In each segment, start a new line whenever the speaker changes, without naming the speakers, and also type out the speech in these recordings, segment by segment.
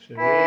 श्री कृष्ण गोविंद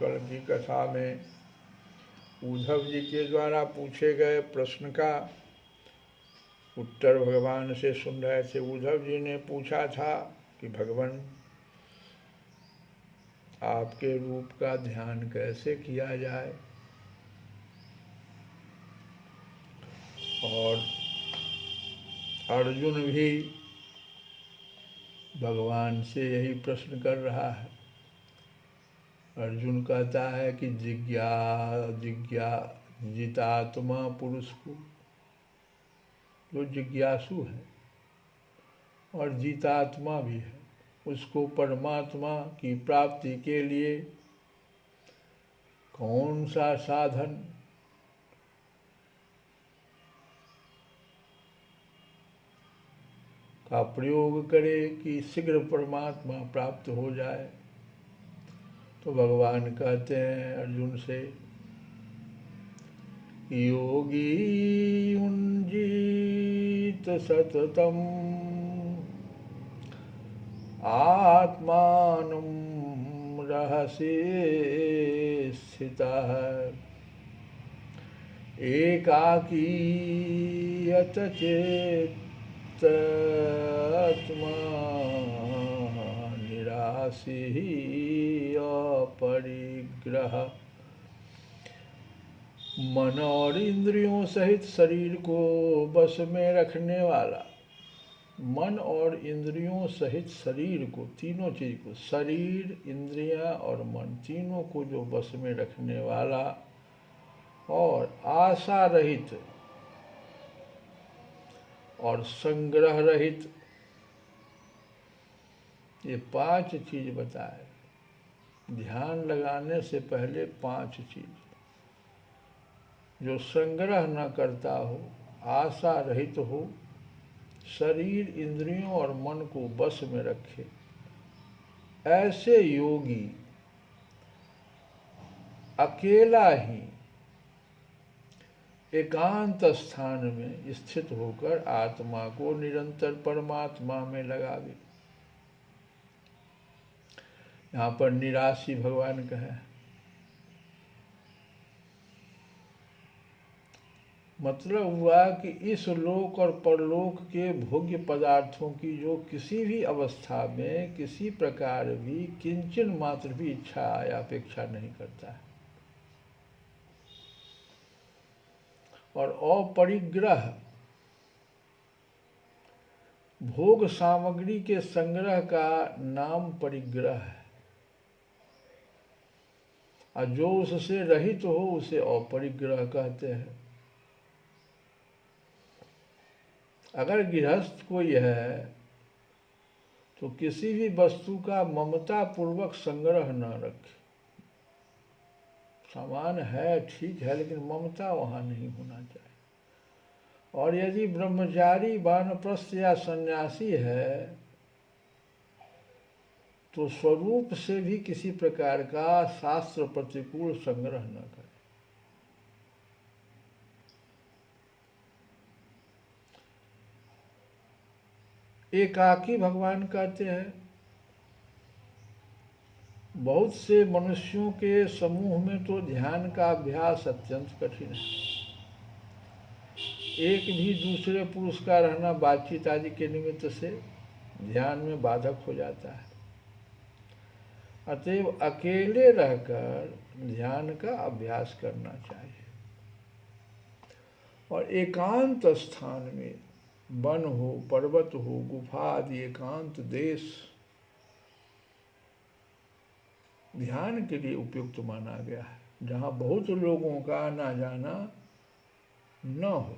हरे कथा में उद्धव जी के द्वारा पूछे गए प्रश्न का उत्तर भगवान से सुन रहे थे। उद्धव जी ने पूछा था कि भगवान आपके रूप का ध्यान कैसे किया जाए, और अर्जुन भी भगवान से यही प्रश्न कर रहा है। अर्जुन कहता है कि जितात्मा पुरुष को, जो जिज्ञासु है और जितात्मा भी है, उसको परमात्मा की प्राप्ति के लिए कौन सा साधन का प्रयोग करे कि शीघ्र परमात्मा प्राप्त हो जाए। तो भगवान कहते हैं अर्जुन से योगी युञ्जीत सततम् आत्मानं रहसि स्थितः एकाकीयत चेत्तत्मा निराशी अपरिग्रह। मन और इंद्रियों सहित शरीर को बस में रखने वाला, मन और इंद्रियों सहित शरीर को, तीनों चीज को, शरीर, इंद्रियां और मन, तीनों को जो बस में रखने वाला और आशा रहित और संग्रह रहित, ये 5 चीज बताए। ध्यान लगाने से पहले 5 चीज, जो संग्रह न करता हो, आशा रहित हो, शरीर, इंद्रियों और मन को बस में रखे, ऐसे योगी अकेला ही एकांत स्थान में स्थित होकर आत्मा को निरंतर परमात्मा में लगावे। यहाँ पर निराशी भगवान कहे, मतलब हुआ कि इस लोक और परलोक के भोग्य पदार्थों की जो किसी भी अवस्था में किसी प्रकार भी किंचन मात्र भी इच्छा या अपेक्षा नहीं करता है, और अपरिग्रह, भोग सामग्री के संग्रह का नाम परिग्रह है, और जो उससे रहित हो उसे अपरिग्रह कहते हैं। अगर गृहस्थ कोई है तो किसी भी वस्तु का ममता पूर्वक संग्रह न रखे। सामान है, ठीक है, लेकिन ममता वहाँ नहीं होना चाहिए। और यदि ब्रह्मचारी, वानप्रस्थ या सन्यासी है तो स्वरूप से भी किसी प्रकार का शास्त्र प्रतिकूल संग्रह न करे। एकाकी भगवान कहते हैं, बहुत से मनुष्यों के समूह में तो ध्यान का अभ्यास अत्यंत कठिन है। एक भी दूसरे पुरुष का रहना बातचीत आदि के निमित्त से ध्यान में बाधक हो जाता है। अतएव अकेले रहकर ध्यान का अभ्यास करना चाहिए, और एकांत स्थान में, वन हो, पर्वत हो, गुफा आदि एकांत देश ध्यान के लिए उपयुक्त माना गया है, जहाँ बहुत लोगों का आना जाना न हो।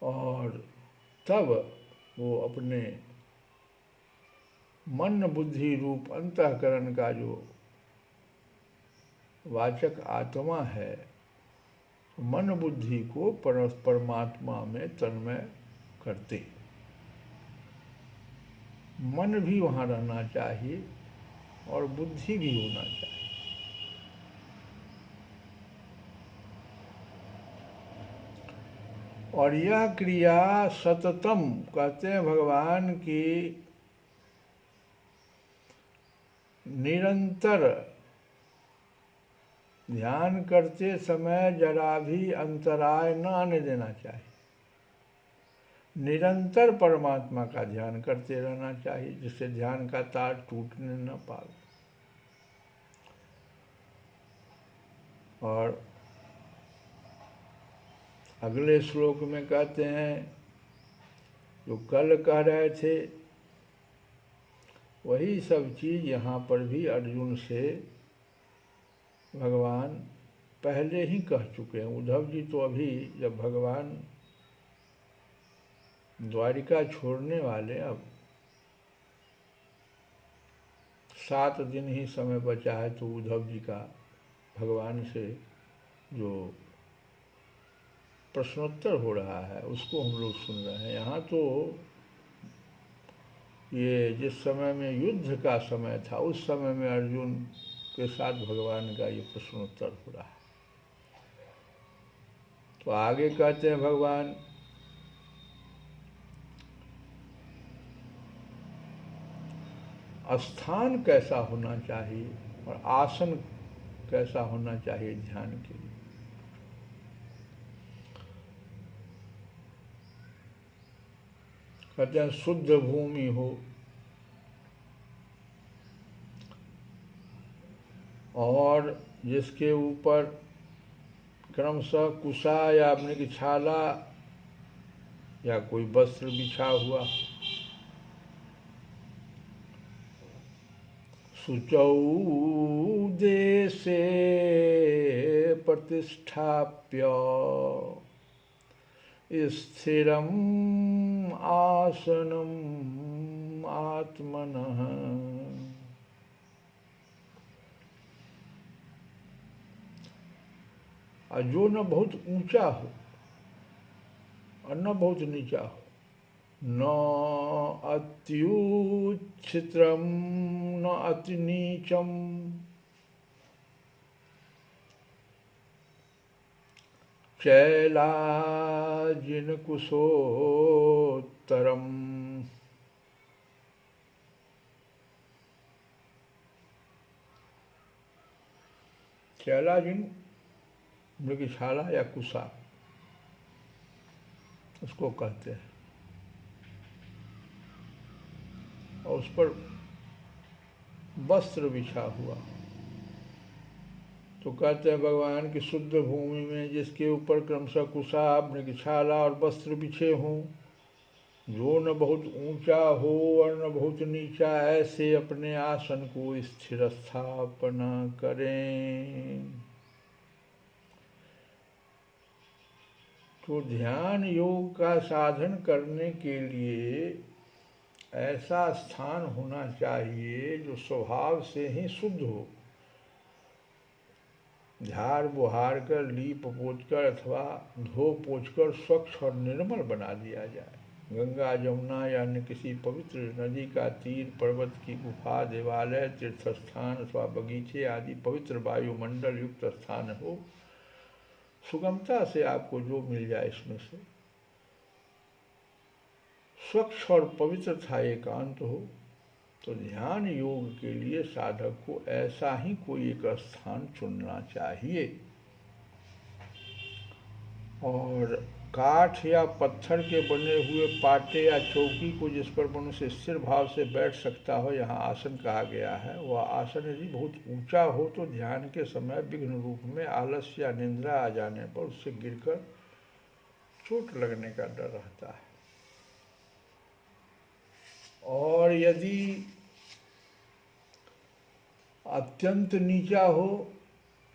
और तब वो अपने मन बुद्धि रूप अंतःकरण का जो वाचक आत्मा है, मन बुद्धि को परमात्मा में तन्मय करते। मन भी वहाँ रहना चाहिए और बुद्धि भी होना चाहिए। और यह क्रिया सततम, कहते हैं भगवान की, निरंतर ध्यान करते समय जरा भी अंतराय न आने देना चाहिए। निरंतर परमात्मा का ध्यान करते रहना चाहिए, जिससे ध्यान का तार टूटने न पाए। और अगले श्लोक में कहते हैं, जो कल कह रहे थे वही सब चीज यहाँ पर भी अर्जुन से भगवान पहले ही कह चुके हैं। उद्धव जी तो अभी जब भगवान द्वारिका छोड़ने वाले, अब 7 दिन ही समय बचा है, तो उद्धव जी का भगवान से जो प्रश्नोत्तर हो रहा है उसको हम लोग सुन रहे हैं। यहाँ तो ये जिस समय में युद्ध का समय था, उस समय में अर्जुन के साथ भगवान का ये प्रश्नोत्तर हो रहा है। तो आगे कहते हैं भगवान, स्थान कैसा होना चाहिए और आसन कैसा होना चाहिए ध्यान के लिए। कहते हैं शुद्ध भूमि हो और जिसके ऊपर क्रमशः कुशा या अपने की छाला या कोई वस्त्र बिछा हुआ, शुचौ देशे प्रतिष्ठाप्य स्थिरम आसनम आत्मनः। और जो न बहुत ऊंचा हो और न बहुत नीचा हो, न अत्युच्छित्रम न अति नीचम, चैलाजिनकुशोत्तरम। चैलाजिन मृगशाला या कुशा उसको कहते हैं, और उस पर वस्त्र बिछा हुआ। तो कहते हैं भगवान की शुद्ध भूमि में जिसके ऊपर क्रमशः कुशा मृगशाला और वस्त्र बिछे हों, जो न बहुत ऊंचा हो और न बहुत नीचा, ऐसे अपने आसन को स्थिर स्थापना करें। तो ध्यान योग का साधन करने के लिए ऐसा स्थान होना चाहिए जो स्वभाव से ही शुद्ध हो। झाड़ बुहार कर, लीप पोछ कर अथवा धो पोछ कर स्वच्छ और निर्मल बना दिया जाए। गंगा जमुना या अन्य किसी पवित्र नदी का तीर, पर्वत की गुफा, देवालय, तीर्थस्थान अथवा बगीचे आदि पवित्र वायुमंडल युक्त स्थान हो। सुगमता से आपको जो मिल जाए इसमें से स्वच्छ और पवित्र था, एकांत हो। तो ध्यान योग के लिए साधक को ऐसा ही कोई एक स्थान चुनना चाहिए। और काठ या पत्थर के बने हुए पाटे या चौकी को जिस पर मनुष्य स्थिर भाव से बैठ सकता हो, यहाँ आसन कहा गया है। वह आसन यदि बहुत ऊंचा हो तो ध्यान के समय विघ्न रूप में आलस्य या निंद्रा आ जाने पर उससे गिरकर चोट लगने का डर रहता है। और यदि अत्यंत नीचा हो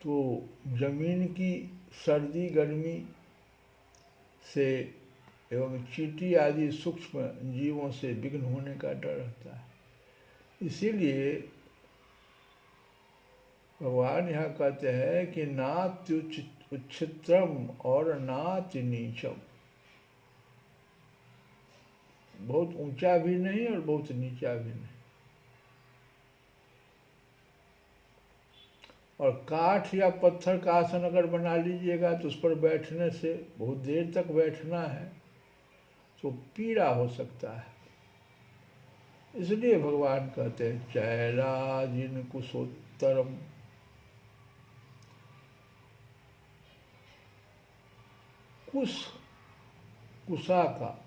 तो जमीन की सर्दी गर्मी से एवं चींटी आदि सूक्ष्म जीवों से विघ्न होने का डर रहता है। इसीलिए भगवान यहाँ कहते हैं कि नात्युच्छित्रम और नाति नीचम, बहुत ऊंचा भी नहीं और बहुत नीचा भी नहीं। और काठ या पत्थर का आसन अगर बना लीजिएगा तो उस पर बैठने से बहुत देर तक बैठना है तो पीड़ा हो सकता है। इसलिए भगवान कहते हैं चैलाजिन कुशोत्तरम, कुशा का,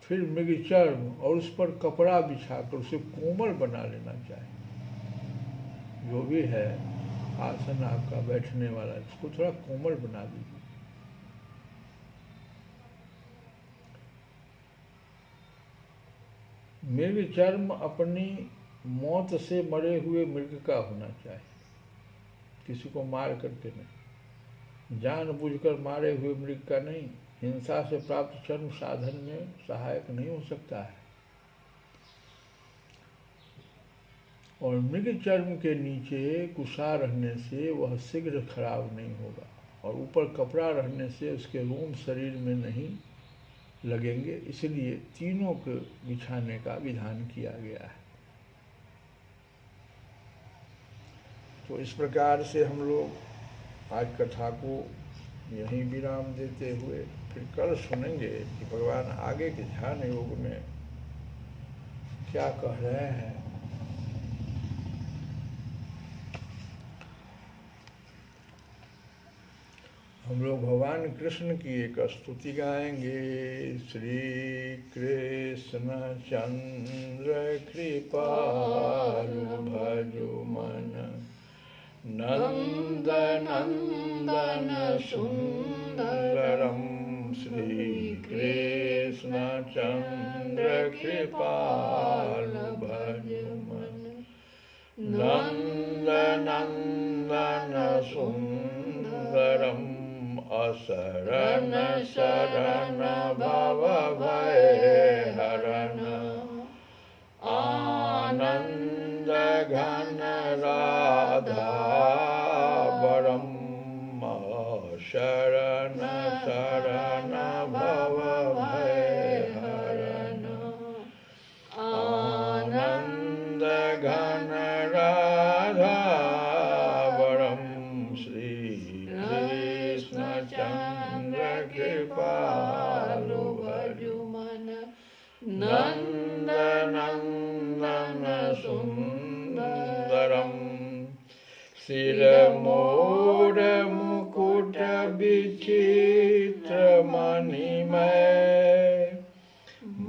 फिर मृगचर्म और उस पर कपड़ा बिछाकर उसे कोमल बना लेना चाहिए। जो भी है आसन आपका बैठने वाला, इसको थोड़ा कोमल बना दीजिए। मृगचर्म अपनी मौत से मरे हुए मृग का होना चाहिए, किसी को मार करके नहीं, जानबूझकर मारे हुए मृग का नहीं। हिंसा से प्राप्त चर्म साधन में सहायक नहीं हो सकता है। और मृग चर्म के नीचे कुशा रहने से वह शीघ्र खराब नहीं होगा, और ऊपर कपड़ा रहने से उसके रोम शरीर में नहीं लगेंगे। इसलिए तीनों के बिछाने का विधान किया गया है। तो इस प्रकार से हम लोग आज कथा को यहीं विराम देते हुए फिर कल सुनेंगे कि भगवान आगे के ध्यान योग में क्या कह रहे हैं। हम लोग भगवान कृष्ण की एक स्तुति गाएंगे। श्री कृष्ण चंद्र कृपालु भजो मन नंद नंदन सुंदरम। श्री कृष्ण चंद्र कृपालु भजो मन नंद नंदन सुंदरम। असरण शरण भव भय हरण आनंद घन राधा वरम। शरण शरण भव भय हरण आनंद घन राधा वरम। श्री कृष्ण चंद्र कृपालु भजो मन नंद नंदन सुंदरम। सिर मोर मुकुट विचित्र मणिमय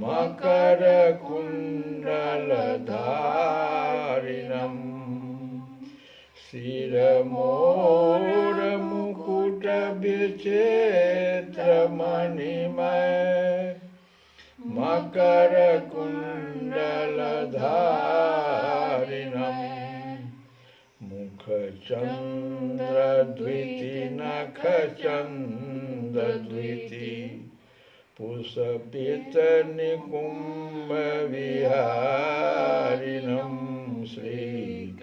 मकर कुंडल धारिणम। सिर मोर मुकुट विचित्र मणिमय मकर कुंडल धारिणम। मुख चंद्र द्विति नख चंद्र द्विति पुष्पित निकुंभ विहारिणम। श्री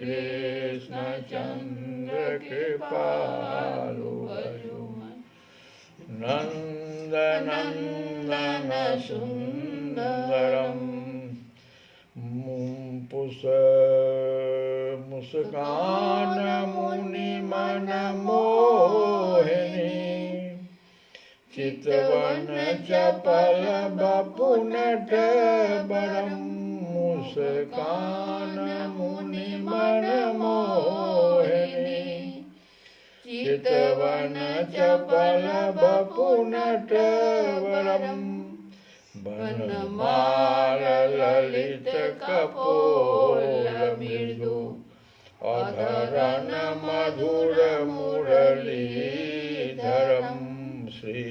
कृष्ण चंद्र कृपालु भजो मन नंद नंदन सुंदरम। मुस्कान मुनि मन मोहिनी चितवन चपल बपु नट बरम। मुस्कान मुनि मन मोहिनी चितवन चपल बपु नट बरम। बनमाल ललित कपोल मृदु अधरन मधुर मुरलीधरम। श्री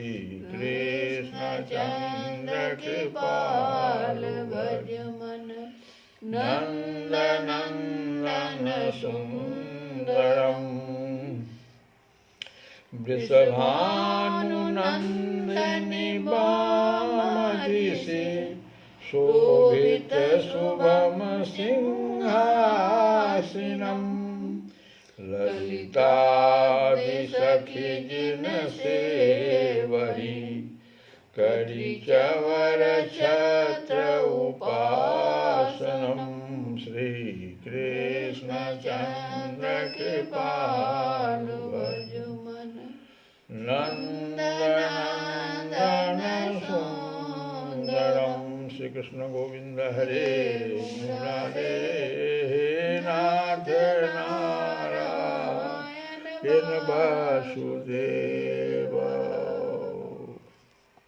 कृष्ण चंद्र कृपालु भजो मन नंद नंदन सुंदरम। वृषभानुनंदिनी वामदिशि शोभित शुभम सिंहासनम। ललितादि सखी जिन सेवहि करि चवर छत्र उपासनम। श्री कृष्ण चंद्र कृपालु भजो मन नंद नंदन सुंदरम। श्री कृष्ण गोविंद हरे मुरारे नाथ नारायण वासुदेव।